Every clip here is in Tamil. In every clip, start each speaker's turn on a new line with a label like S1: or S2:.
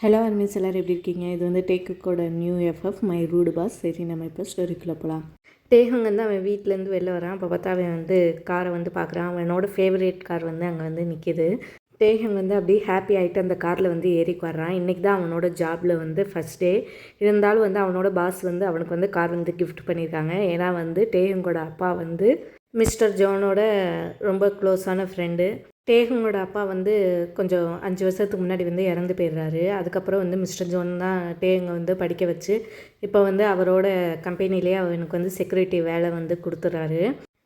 S1: ஹலோ அர்மிஸ் எல்லோரும் எப்படி இருக்கீங்க? இது வந்து டேக்குக்கோட new FF my rude boss. சரி, நம்ம இப்போ ஸ்டோரிக்குள்ளே போகலாம். டேஹங் வந்து அவன் வீட்டிலேருந்து வெளில வரான். அப்போ பார்த்தா அவன் வந்து காரை வந்து பார்க்குறான். அவனோட ஃபேவரேட் கார் வந்து அங்கே வந்து நிற்கிது. டேஹங் வந்து அப்படியே ஹாப்பி ஆகிட்டு அந்த காரில் வந்து ஏறிக்கு வர்றான். இன்றைக்கி தான் அவனோட ஜாபில் வந்து ஃபஸ்ட் டே. இருந்தாலும் வந்து அவனோட பாஸ் வந்து அவனுக்கு வந்து கார் வந்து கிஃப்ட் பண்ணியிருக்காங்க. ஏன்னா வந்து டேஹங்கோட அப்பா வந்து மிஸ்டர் ஜோனோட ரொம்ப க்ளோஸான ஃப்ரெண்டு. டேஹங்கோட அப்பா வந்து கொஞ்சம் 5 வருஷத்துக்கு முன்னாடி வந்து இறந்து போயிடுறாரு. அதுக்கப்புறம் வந்து மிஸ்டர் ஜோன் தான் டேஹங்கை வந்து படிக்க வச்சு இப்போ வந்து அவரோட கம்பெனிலேயே அவனுக்கு வந்து செக்யூரிட்டி வேலை வந்து கொடுத்துட்றாரு.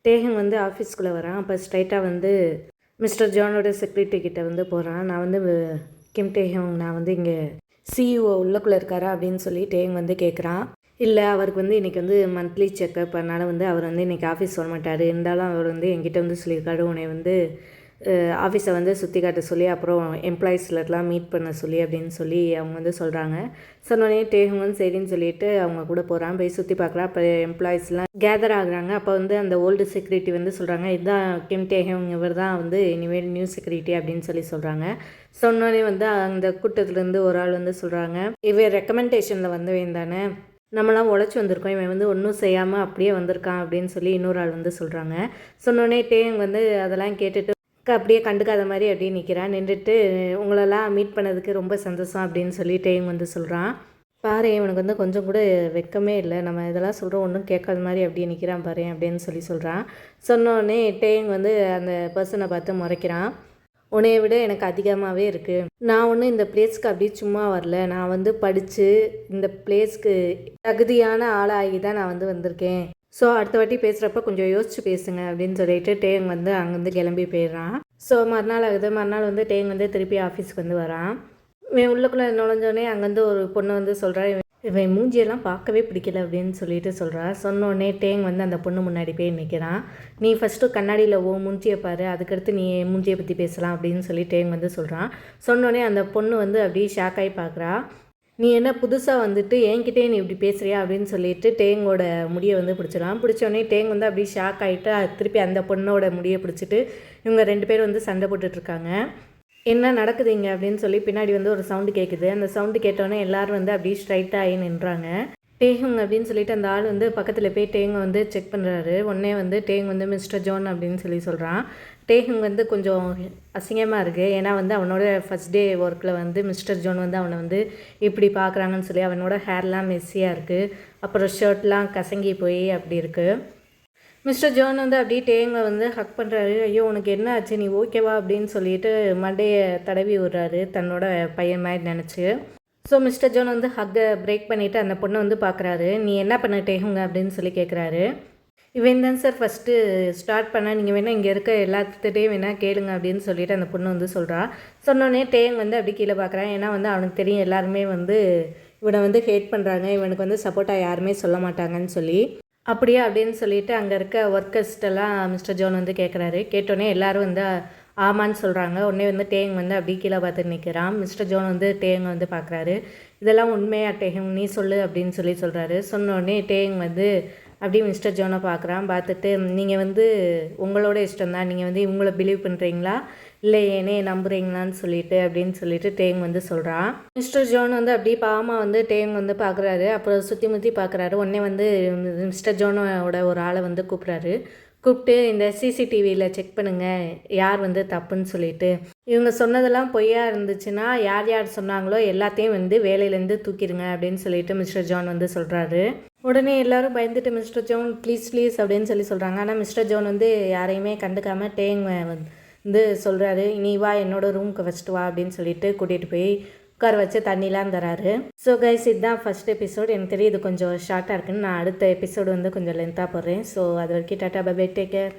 S1: டேஹங் வந்து ஆஃபீஸ்க்குள்ளே வரான். அப்போ ஸ்ட்ரைட்டாக வந்து மிஸ்டர் ஜோனோட செக்யூரிட்டி கிட்டே வந்து போகிறான். நான் வந்து கிம் டேஹங், நான் வந்து இங்கே சிஇஓ உள்ளக்குள்ளே இருக்காரா அப்படின்னு சொல்லி டேஹங் வந்து கேட்குறான். இல்லை, அவருக்கு வந்து இன்றைக்கி வந்து மந்த்லி செக்கப், அதனால் வந்து அவர் வந்து இன்றைக்கி ஆஃபீஸ் வர மாட்டார். இருந்தாலும் அவர் வந்து என்கிட்ட வந்து சொல்லியிருக்காரு, உன்னை வந்து ஆஃபீஸை வந்து சுற்றி காட்ட சொல்லி, அப்புறம் எம்ப்ளாயீஸ்லாம் மீட் பண்ண சொல்லி அப்படின்னு சொல்லி அவங்க வந்து சொல்கிறாங்க. சொன்னோடனே டேஹங் வந்து சரின்னு சொல்லிட்டு அவங்க கூட போகிறான். போய் சுற்றி பார்க்குறான். அப்போ எம்ப்ளாயீஸ்லாம் கேதர் ஆகுறாங்க. அப்போ வந்து அந்த ஓல்டு செக்யூரிட்டி வந்து சொல்கிறாங்க, இதுதான் கிம் டேஹங், இவர் தான் வந்து இனிமேல் நியூ செக்யூரிட்டி அப்படின்னு சொல்லி சொல்கிறாங்க. சொன்னோடனே வந்து அந்த கூட்டத்துலேருந்து ஒரு ஆள் வந்து சொல்கிறாங்க, இவர் ரெக்கமெண்டேஷனில் வந்தவன் தானே, நம்மளாம் உழைச்சி வந்திருக்கோம், இவன் வந்து ஒன்றும் செய்யாமல் அப்படியே வந்திருக்கான் அப்படின்னு சொல்லி இன்னொரு ஆள் வந்து சொல்கிறாங்க. சொன்னோடனே டேஹங் வந்து அதெல்லாம் கேட்டுட்டு அப்படியே கண்டுக்காத மாதிரி அப்படியே நிற்கிறான். நின்றுட்டு உங்களெல்லாம் மீட் பண்ணதுக்கு ரொம்ப சந்தோஷம் அப்படின்னு சொல்லி டேஹங் வந்து சொல்கிறான். பாரு, இவனுக்கு வந்து கொஞ்சம் கூட வெக்கமே இல்லை, நம்ம இதெல்லாம் சொல்கிறோம் ஒன்றும் கேட்காத மாதிரி அப்படியே நிற்கிறான் பாரு அப்படின்னு சொல்லி சொல்கிறான். சொன்னோடனே டேஹங் வந்து அந்த பர்சனை பார்த்து முறைக்கிறான். உன்னைய விட எனக்கு அதிகமாகவே இருக்குது. நான் ஒன்றும் இந்த பிளேஸ்க்கு அப்படியே சும்மா வரல, நான் வந்து படித்து இந்த பிளேஸ்க்கு தகுதியான ஆளாகி தான் நான் வந்து வந்திருக்கேன். ஸோ அடுத்த வாட்டி பேசுகிறப்ப கொஞ்சம் யோசிச்சு பேசுங்க அப்படின்னு சொல்லிட்டு டேஹங் வந்து அங்கேருந்து கிளம்பி போயிடுறான். ஸோ மறுநாள் ஆகுது. மறுநாள் வந்து டேஹங் வந்து திருப்பி ஆஃபீஸ்க்கு வந்து வரான். இவன் உள்ளக்குள்ளே நுழைஞ்சோடனே அங்கேருந்து ஒரு பொண்ணு வந்து சொல்கிறா, இவன் மூஞ்சியெல்லாம் பார்க்கவே பிடிக்கல அப்படின்னு சொல்லிட்டு சொல்கிறா. சொன்னோடனே டேஹங் வந்து அந்த பொண்ணு முன்னாடி போய் நிற்கிறான். நீ ஃபஸ்ட்டு கண்ணாடியில் மூஞ்சியை பாரு, அதுக்கடுத்து நீ மூஞ்சியை பற்றி பேசலாம் அப்படின்னு சொல்லி டேஹங் வந்து சொல்கிறான். சொன்னோடனே அந்த பொண்ணு வந்து அப்படியே ஷாக்காகி பார்க்குறா. நீ என்ன புதுசாக வந்துட்டு என்கிட்டே நீ இப்படி பேசுகிறியா அப்படின்னு சொல்லிட்டு டேங்கோட முடியை வந்து பிடிச்சிடலாம். பிடிச்சோடனே டேங் வந்து அப்படியே ஷாக் ஆகிட்டு திருப்பி அந்த பொண்ணோட முடியை பிடிச்சிட்டு இவங்க 2 பேர் வந்து சண்டை போட்டுட்ருக்காங்க. என்ன நடக்குதுங்க அப்படின்னு சொல்லி பின்னாடி வந்து ஒரு சவுண்டு கேட்குது. அந்த சவுண்டு கேட்டோன்னே எல்லோரும் வந்து அப்படியே ஸ்ட்ரைட்டாக ஆகி நின்றாங்க. டேஹங் அப்படின்னு சொல்லிட்டு அந்த ஆள் வந்து பக்கத்தில் போய் டேங்கை வந்து செக் பண்ணுறாரு. உடனே வந்து டேங் வந்து மிஸ்டர் ஜோன் அப்படின்னு சொல்லி சொல்கிறான். டேஹங் வந்து கொஞ்சம் அசிங்கமாக இருக்குது. ஏன்னா வந்து அவனோட ஃபஸ்ட் டே ஒர்க்கில் வந்து மிஸ்டர் ஜோன் வந்து அவனை வந்து இப்படி பார்க்குறாங்கன்னு சொல்லி அவனோட ஹேர்லாம் மெஸ்ஸியாக இருக்குது. அப்புறம் ஷர்ட்லாம் கசங்கி போய் அப்படி இருக்குது. மிஸ்டர் ஜோன் வந்து அப்படியே டேங்கை வந்து ஹக் பண்ணுறாரு. ஐயோ உனக்கு என்ன ஆச்சு, நீ ஓகேவா அப்படின்னு சொல்லிட்டு மண்டையை தடவி விடுறாரு தன்னோட பையன் மாதிரி நினச்சி. ஸோ மிஸ்டர் ஜோன் வந்து ஹக்கை பிரேக் பண்ணிவிட்டு அந்த பொண்ணை வந்து பார்க்குறாரு. நீ என்ன பண்ண டேஹங் அப்படின்னு சொல்லி கேட்குறாரு. இவன் தான் சார் ஃபஸ்ட்டு ஸ்டார்ட் பண்ண, நீங்கள் வேணால் இங்கே இருக்க எல்லாத்துட்டையும் வேணால் கேளுங்க அப்படின்னு சொல்லிட்டு அந்த பொண்ணு வந்து சொல்கிறா. சொன்னோடனே டேங் வந்து அப்படி கீழே பார்க்குறான். ஏன்னா வந்து அவனுக்கு தெரியும் எல்லாருமே வந்து இவனை வந்து ஹேட் பண்ணுறாங்க, இவனுக்கு வந்து சப்போர்ட்டாக யாருமே சொல்ல மாட்டாங்கன்னு சொல்லி. அப்படியா அப்படின்னு சொல்லிட்டு அங்கே இருக்க ஒர்க்கர்ஸ்டெல்லாம் மிஸ்டர் ஜோன் வந்து கேட்குறாரு. கேட்டோடனே எல்லோரும் வந்து ஆமான்னு சொல்கிறாங்க. உடனே வந்து டேங் வந்து அப்படி கீழே பார்த்து நிற்கிறான். மிஸ்டர் ஜோன் வந்து டேங் வந்து பார்க்குறாரு. இதெல்லாம் உண்மையா டேஹங், நீ சொல்லு அப்படின்னு சொல்லி சொல்கிறாரு. சொன்னோடனே டேங் வந்து அப்படியே மிஸ்டர் ஜோனை பார்க்குறான். பார்த்துட்டு நீங்கள் வந்து உங்களோட இஷ்டம் தான், நீங்கள் வந்து இவங்கள பிலீவ் பண்ணுறீங்களா இல்லை ஏனே நம்புறீங்களான்னு சொல்லிட்டு அப்படின்னு சொல்லிட்டு டேங் வந்து சொல்கிறான். மிஸ்டர் ஜோன் வந்து அப்படியே பாவமாக வந்து டேங் வந்து பார்க்குறாரு. அப்புறம் சுற்றி முற்றி பார்க்குறாரு. உடனே வந்து மிஸ்டர் ஜோனோட ஒரு ஆளை வந்து கூப்பிட்றாரு. கூப்பிட்டு இந்த சிசிடிவியில் செக் பண்ணுங்கள் யார் வந்து தப்புன்னு சொல்லிட்டு, இவங்க சொன்னதெல்லாம் பொய்யா இருந்துச்சுன்னா யார் யார் சொன்னாங்களோ எல்லாத்தையும் வந்து வேலையிலேருந்து தூக்கிடுங்க அப்படின்னு சொல்லிட்டு மிஸ்டர் ஜான் வந்து சொல்கிறாரு. உடனே எல்லோரும் பயந்துட்டு மிஸ்டர் ஜோன் ப்ளீஸ் ப்ளீஸ் அப்படின்னு சொல்லி சொல்கிறாங்க. ஆனால் மிஸ்டர் ஜோன் வந்து யாரையுமே கண்டுக்காமல் டேங் வந்து சொல்கிறாரு, நீ வா என்னோடய ரூமுக்கு ஃபஸ்ட்டு வா அப்படின்னு சொல்லிட்டு கூட்டிகிட்டு போய் உட்கார வச்சு தண்ணிலாம் தராரு. ஸோ கைஸ், இதுதான் ஃபஸ்ட் எபிசோட். எனக்கு தெரியும் இது கொஞ்சம் ஷார்ட்டாக இருக்குன்னு. நான் அடுத்த எபிசோடு வந்து கொஞ்சம் லென்த்தாக போடுறேன். ஸோ அது வரைக்கும் tata bye bye, take care.